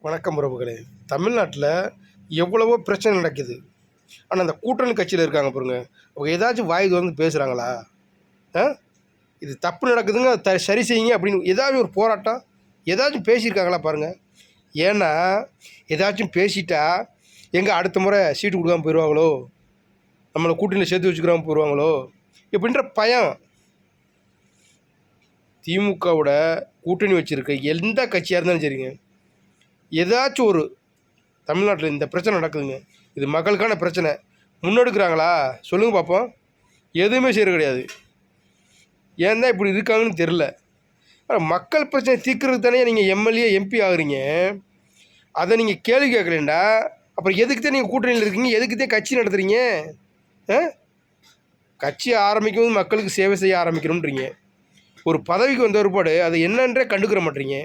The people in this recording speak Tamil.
வணக்கம் உறவுகளே. தமிழ்நாட்டில் எவ்வளவோ பிரச்சனை நடக்குது. ஆனால் அந்த கூட்டணி கட்சியில் இருக்காங்க பாருங்க, அவங்க ஏதாச்சும் வாய் வந்து பேசுகிறாங்களா? இது தப்பு நடக்குதுங்க, சரி செய்யுங்க அப்படின்னு ஏதாச்சும் ஒரு போராட்டம் ஏதாச்சும் பேசியிருக்காங்களா பாருங்கள். ஏன்னா ஏதாச்சும் பேசிட்டா எங்கே அடுத்த முறை சீட்டு கொடுக்காம போயிடுவாங்களோ, நம்மளை கூட்டணியில் சேர்த்து வச்சுக்கிறாம போயிடுவாங்களோ இப்படின்ற பயம். திமுகவோட கூட்டணி வச்சுருக்க எந்த கட்சியாக இருந்தாலும் சரிங்க, ஏதாச்சும் ஒரு தமிழ்நாட்டில் இந்த பிரச்சனை நடக்குதுங்க, இது மக்களுக்கான பிரச்சனை, முன்னெடுக்கிறாங்களா சொல்லுங்கள் பார்ப்போம். எதுவுமே செய்கிறது கிடையாது. ஏன் தான் இப்படி இருக்காங்கன்னு தெரில. ஆனால் மக்கள் பிரச்சனை தீர்க்கறதுக்கு தானே நீங்கள் எம்எல்ஏ எம்பி ஆகுறீங்க. அதை நீங்கள் கேள்வி கேட்கலேண்டா அப்புறம் எதுக்கு தான் நீங்கள் கூட்டணியில் இருக்கீங்க? எதுக்கு தான் கட்சி நடத்துகிறீங்க? கட்சி ஆரம்பிக்கும் போது மக்களுக்கு சேவை செய்ய ஆரம்பிக்கணுன்றீங்க. ஒரு பதவிக்கு வந்த ஒருபாடு அதை என்னன்றே கண்டுக்கிற மாட்டீங்க.